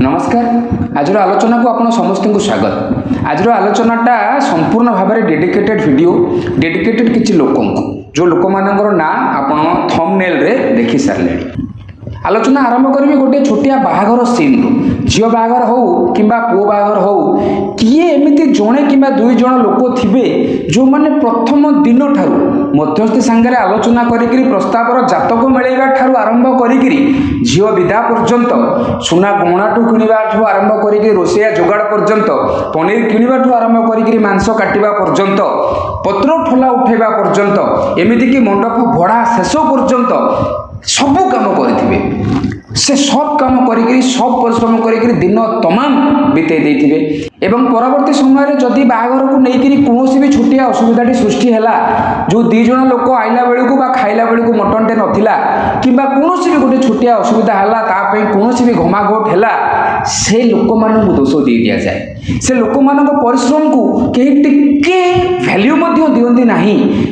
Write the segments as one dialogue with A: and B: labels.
A: नमस्कार। आज आलोचना को आपण समस्त को स्वागत। आज आलोचनाटा संपूर्ण भाव में डेडिकेटेड वीडियो डेडिकेटेड किसी लोक जो लोक मानकर ना आपण थंबनेल रे देखि सारे। आलोचना आरंभ करी गोटे छोटिया बाहागर सीन झील बाहागर हो कि पुओ बाहागर हो किए एमती जड़े कि दुई जन लोक थे जो मैंने प्रथम दिन ठार मध्यस्थी सांगे आलोचना करी प्रस्तावर जातक मिलैवा ठार आरंभ करी झील विदा पर्यंत सुना गहना किणवा आरंभ करी रोसैया जोगाड़ पर्यंत पनीर किणवा आरंभ करी मांस काटिबा पर्यंत पत्र ठोला उठेबा पर्यंत एमती कि मंडप भड़ा शेष पर्यंत सबू काम करेंगे से सब काम करी सब परिश्रम करी दिन तमाम बीते देथिबे एवं परवर्ती समय जदि बाहागर को लेकिन कौन भी छोटिया असुविधा सृष्टि है जो दी जन लोक आइला बेलू बा खाइला बेलू मटनटे नाला कि कौन भी गोटे छोटिया असुविधा है कौन भी घमाघोट है से लोक मान दोष दे दि जाए से लोक मान परिश्रम को कहीं टिके वैल्यू दिखती ना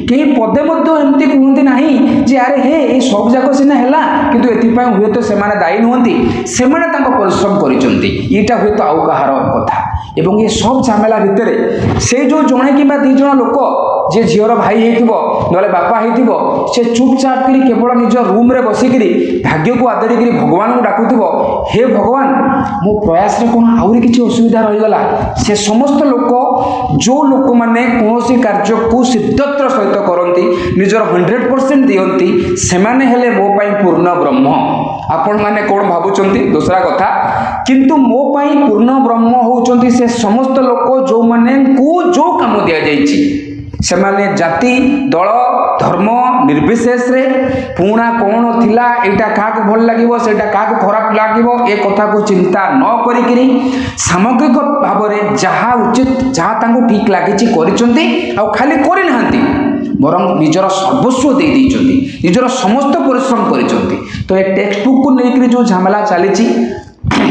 A: कहीं पदे एमती कहते ना जे अरे हे ये सब जाक सीना है किंतु एपाई हुए तो से दायी नुहति से परिश्रम करटा हुए तो आउ कहार कथा एवं ये सब झमेला भितर से जो जड़े कि दी जन लोक जे झीर भाई हो बापा हो से चुपचाप कर केवल निज रूम रे बसिक भाग्य को आदरिक भगवान को डाकुव हे भगवान मो प्रयास रे कौन आउरी किसी असुविधा रहीगला से समस्त लोक जो लोक मैंने कौन कार्य को सिद्धतर सहित करती निजर 100% दियंती सेमाने हेले मो पाई पूर्ण ब्रह्म आपण माने कौन भावुचंती दूसरा कथा किंतु मो पाई पूर्ण ब्रह्म होउचंती से समस्त लोक जो माने को जो काम दिया जाइछि सेमाने जाति दल धर्म निर्विशेष रे पुणा कौन थिला एटा काक भल लागिवो सेटा काक खराब लागिवो ए कथा को चिंता न करिकरी सामग्रिक भाव में जहाँ उचित जहाँ तांको ठीक लागिछि करिसंती आ खाली करि नहांती बरं निजर सर्वस्व दे देइचंती निजर समस्त परिश्रम करिसंती तो ए टेक्स्ट बुक को लेकर जो झमेला चली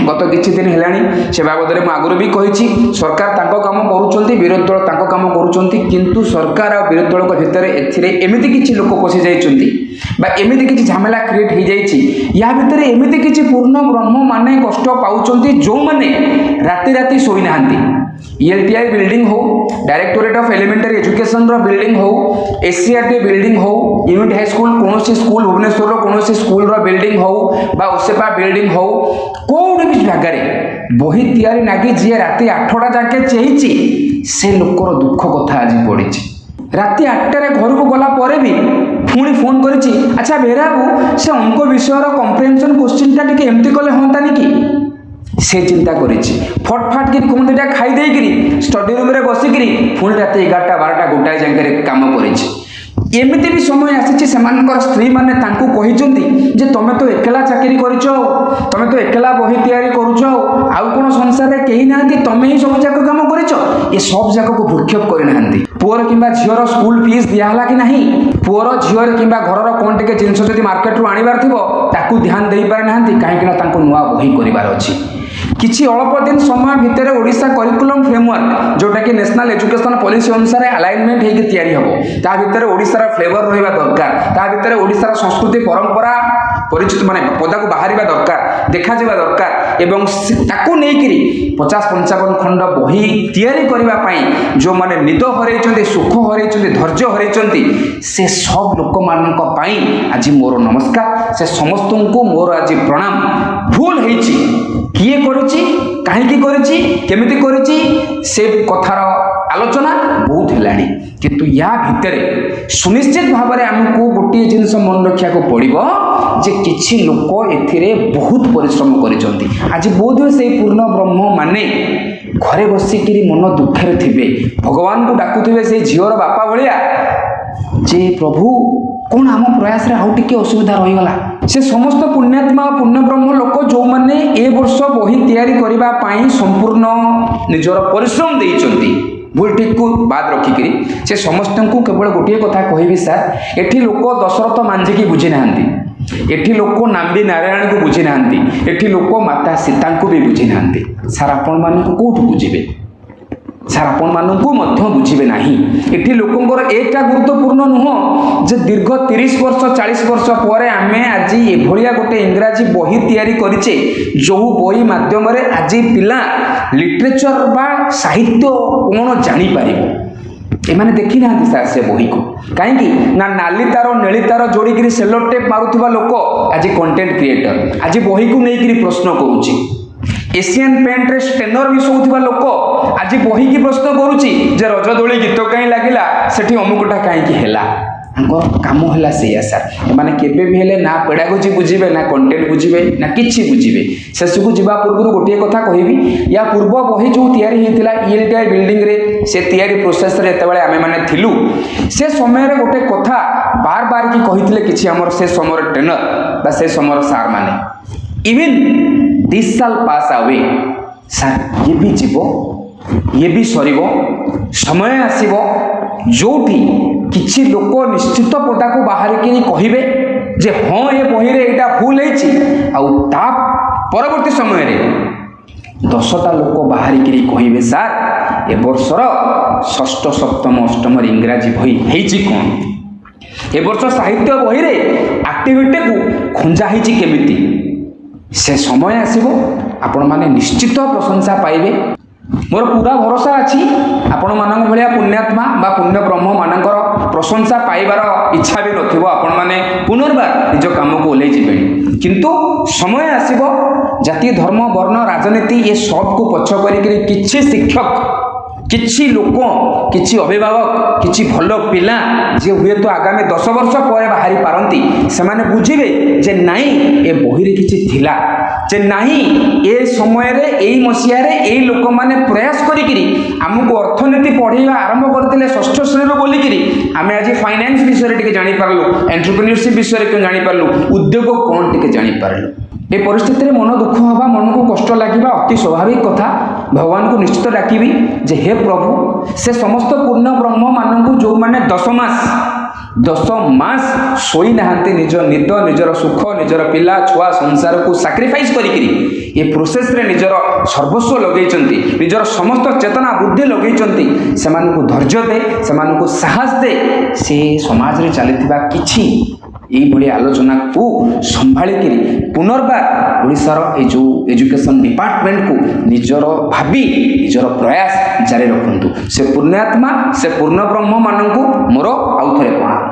A: गत किछि दिन हेलानी से बाबद में आगुरी भी कही सरकार तांको काम करुचंती विरोधी दल तांको काम करुचंती किंतु सरकार और विरोधी दल भितर एथिरे एमिति किछि लोक पसि जाइचंती बा एमिति किछि झमेला क्रिएट हो जाइछि या भितर एमिति किछि पूर्ण ब्रह्म माने कष्ट पाउचंती जो माने राति राति सोई नाहंती ELTI बिल्डिंग हो डायरेक्टोरेट ऑफ एलिमेंटरी एजुकेशन रो बिल्डिंग हो SCRT बिल्डिंग हो यूनिट हाई स्कूल कौन स्कूल भुवनेश्वर रो कौन स्कूल रो बिल्डिंग हो बा ओसेपा बिल्डिंग हो कोड भी जगह बही तैयारी नागी जी राति 8टा जाके चेहिची से लोकर दुख कथा आज पड़ी राति 8टारे घर को गला पर भी पुणी फोन करिछि अच्छा बेराबू से अंक विषय कम्प्रिहेंशन क्वेश्चन टा टिके एमती कले होंतानी कि से चिंता करिछि फटफाट कि कौन दुटा खाई देकरी स्टडी रूम रे बसिकरी पुणी राति 11टा 12टा गोटाए जाके काम करिछि एमती भी समय आसी स्त्री मैंने कहते जे तुम तो एकला चाकरी करछ तुम तो एकला बही तैयारी करुछ आउ कौन संसार में कहीं ना तुम ही सब जाक काम करिछ ये सब जाक को भूक्षेप करना पुअर कि झीर स्कूल फीस दिहला कि नहीं पुअर झीर कि घर कौन टे जिन जब मार्केट रू आनबार थो ध्यान दे पारे ना कहीं नुआ बही करार अच्छी किछि अल्प दिन समय भितर ओडिशा करिकुलम फ्रेमवर्क जोटा कि नेशनल एजुकेशन पॉलिसी अनुसार अलाइनमेंट होगी तैयारी हम ता भितर ओडिशार फ्लेवर रहिबा दरकार ता भितर ओडिशार संस्कृति परंपरा परिचित माने पदाକୁ बाहरिबा दरकार देखा जाबा दरकार एवं ताकू नेकिरी 50-55 खंड बही तैयारी करिबा पई जो माने निद हरैचंती सुख हरैचंती धैर्य हरैचंती से सब लोक मानक पई आज मोर नमस्कार से समस्त को मोर आज प्रणाम भूल हेछि किए करुची कहीं करुची केमिति करुची से कथार आलोचना बहुत है किंतु या भितर सुनिश्चित भाव में आमको गोटे जिनस मन रखा पड़ो जे किछि लोक एथिरे बहुत परिश्रम करिसंती आज बोध से पूर्ण ब्रह्म माने घरे बसिक मन दुखे थे भगवान को डाकुवे से झीर बापा भाया जे प्रभु कौन आम प्रयास रे आउ टिके असुविधा रहीगला से समस्त पुण्यात्मा पुण्य ब्रह्म लोक जो माने ए वर्ष बही तैयारी करिबा पाई संपूर्ण निजर परिश्रम देइचंती भूल ठीक को बाद रखिक से समस्त को केवल गोटे कथा कहबी सर एठी लोक दशरथ मांझी की बुझी नाहंती एठी लोक नाम्बी नारायण को बुझी नाहंती एठी लोक माता सीता को भी बुझी नाहंती सर आपण मान को कोठ बुझिबे ସାର୍ ଆପଣମାନଙ୍କୁ ମଧ୍ୟ ବୁଝିବେ ନାହିଁ। ଏଠି ଲୋକଙ୍କର ଏଇଟା ଗୁରୁତ୍ୱପୂର୍ଣ୍ଣ ନୁହଁ ଯେ ଦୀର୍ଘ 30 ବର୍ଷ 40 ବର୍ଷ ପରେ ଆମେ ଆଜି ଏଭଳିଆ ଗୋଟେ ଇଂରାଜୀ ବହି ତିଆରି କରିଛେ ଯେଉଁ ବହି ମାଧ୍ୟମରେ ଆଜି ପିଲା ଲିଟରେଚର ବା ସାହିତ୍ୟ କ'ଣ ଜାଣିପାରିବ। ଏମାନେ ଦେଖି ନାହାନ୍ତି ସାର୍ ସେ ବହିକୁ। କାହିଁକି ନା ନାଲି ତାର ନେଳି ତାର ଯୋଡ଼ିକିରି ସେଲୋ ଟେପ୍ ମାରୁଥିବା ଲୋକ ଆଜି କଣ୍ଟେଣ୍ଟ କ୍ରିଏଟର, ଆଜି ବହିକୁ ନେଇକିରି ପ୍ରଶ୍ନ କରୁଛି। ଏସିଆନ୍ ପେଣ୍ଟରେ ଷ୍ଟେନର ମିଶାଉଥିବା ଲୋକ ଆଜି ବହିକି ପ୍ରଶ୍ନ କରୁଛି ଯେ ରଜଦୋଳି ଗୀତ କାହିଁ ଲାଗିଲା, ସେଠି ଅମୁକଟା କାହିଁକି ହେଲା। ତାଙ୍କର କାମ ହେଲା ସେଇଆ ସାର୍। ଏମାନେ କେବେ ବି ହେଲେ ନା ପେଡାଗୋଜି ବୁଝିବେ, ନା କଣ୍ଟେଣ୍ଟ ବୁଝିବେ, ନା କିଛି ବୁଝିବେ। ଶେଷକୁ ଯିବା ପୂର୍ବରୁ ଗୋଟିଏ କଥା କହିବି, ୟା ପୂର୍ବ ବହି ଯେଉଁ ତିଆରି ହେଇଥିଲା ଇଏଲ୍ଟିଆଇ ବିଲ୍ଡିଂରେ, ସେ ତିଆରି ପ୍ରୋସେସରେ ଯେତେବେଳେ ଆମେମାନେ ଥିଲୁ, ସେ ସମୟରେ ଗୋଟେ କଥା ବାର ବାର କି କହିଥିଲେ କିଛି ଆମର ସେ ସମୟର ଟ୍ରେନର ବା ସେ ସମୟର ସାର୍ ମାନେ, even this soul pass away, sir ଇଏ ବି ଯିବ, ଇଏ ବି ସରିବ, ସମୟ ଆସିବ ଯେଉଁଠି କିଛି ଲୋକ ନିଶ୍ଚିତ ପଦାକୁ ବାହାରିକି କହିବେ ଯେ ହଁ ଏ ବହିରେ ଏଇଟା ଭୁଲ ହେଇଛି, ଆଉ ତା ପରବର୍ତ୍ତୀ ସମୟରେ 10ଟା ଲୋକ ବାହାରିକିରି କହିବେ ସାର୍ ଏ ବର୍ଷର ଷଷ୍ଠ ସପ୍ତମ ଅଷ୍ଟମର ଇଂରାଜୀ ବହି ହେଇଛି କ'ଣ, ଏ ବର୍ଷ ସାହିତ୍ୟ ବହିରେ ଆକ୍ଟିଭିଟିକୁ ଖଞ୍ଜା ହେଇଛି କେମିତି। ସେ ସମୟ ଆସିବ, ଆପଣମାନେ ନିଶ୍ଚିତ ପ୍ରଶଂସା ପାଇବେ। ମୋର ପୁରା ଭରସା ଅଛି ଆପଣମାନଙ୍କ ଭଳିଆ ପୁଣ୍ୟାତ୍ମା ବା ପୁଣ୍ୟ ବ୍ରହ୍ମମାନଙ୍କର ପ୍ରଶଂସା ପାଇବାର ଇଚ୍ଛା ବି ନଥିବ, ଆପଣମାନେ ପୁନର୍ବାର ନିଜ କାମକୁ ଓହ୍ଲେଇ ଯିବେଣି। କିନ୍ତୁ ସମୟ ଆସିବ, ଜାତି ଧର୍ମ ବର୍ଣ୍ଣ ରାଜନୀତି ଏ ସବକୁ ପଛ କରିକିରି କିଛି ଶିକ୍ଷକ, କିଛି ଲୋକ, କିଛି ଅଭିଭାବକ, କିଛି ଭଲ ପିଲା ଯିଏ ହୁଏତ ଆଗାମୀ 10 ବର୍ଷ ପରେ ବାହାରି ପାରନ୍ତି, ସେମାନେ ବୁଝିବେ ଯେ ନାଇଁ ଏ ବହିରେ କିଛି ଥିଲା, ଯେ ନାହିଁ ଏ ସମୟରେ ଏଇ ମସିହାରେ ଏଇ ଲୋକମାନେ ପ୍ରୟାସ କରିକିରି ଆମକୁ ଅର୍ଥନୀତି ପଢ଼େଇବା ଆରମ୍ଭ କରିଥିଲେ ଷଷ୍ଠ ଶ୍ରେଣୀରୁ ବୋଲିକିରି ଆମେ ଆଜି ଫାଇନାନ୍ସ ବିଷୟରେ ଟିକେ ଜାଣିପାରିଲୁ, ଏଣ୍ଟରପ୍ରିନ୍ୟୁରସିପ୍ ବିଷୟରେ କେଉଁ ଜାଣିପାରିଲୁ, ଉଦ୍ୟୋଗ କ'ଣ ଟିକେ ଜାଣିପାରିଲୁ। ଏ ପରିସ୍ଥିତିରେ ମନ ଦୁଃଖ ହେବା, ମନକୁ କଷ୍ଟ ଲାଗିବା ଅତି ସ୍ୱାଭାବିକ କଥା। ଭଗବାନଙ୍କୁ ନିଶ୍ଚିତ ଡାକିବି ଯେ ହେ ପ୍ରଭୁ, ସେ ସମସ୍ତ ପୂର୍ଣ୍ଣ ବ୍ରହ୍ମମାନଙ୍କୁ ଯେଉଁମାନେ 10 ମାସ ଶୋଇନାହାନ୍ତି, ନିଜ ନିଦ, ନିଜର ସୁଖ, ନିଜର ପିଲା ଛୁଆ ସଂସାରକୁ ସାକ୍ରିଫାଇସ୍ କରିକିରି ଏ ପ୍ରୋସେସରେ ନିଜର ସର୍ବସ୍ୱ ଲଗେଇଛନ୍ତି, ନିଜର ସମସ୍ତ ଚେତନା ବୁଦ୍ଧି ଲଗେଇଛନ୍ତି, ସେମାନଙ୍କୁ ଧୈର୍ଯ୍ୟ ଦେ, ସେମାନଙ୍କୁ ସାହସ ଦେ। ସେ ସମାଜରେ ଚାଲିଥିବା କିଛି এইভাবে আলোচনাକୁ ସମ୍ଭାଳିକିରି ପୁନର୍ବାର ଓଡ଼ିଶାର এই ଯେଉଁ ଏଜୁକେସନ୍ ଡିପାର୍ଟମେଣ୍ଟକୁ ନିଜର ଭାବି ନିଜର ପ୍ରୟାସ ଜାରି ରଖନ୍ତୁ। ସେ ପୁଣ୍ୟାତ୍ମା, ସେ ପୂର୍ଣ୍ଣ ବ୍ରହ୍ମମାନଙ୍କୁ ମୋର ଆଉଥରେ ପ୍ରଣାମ।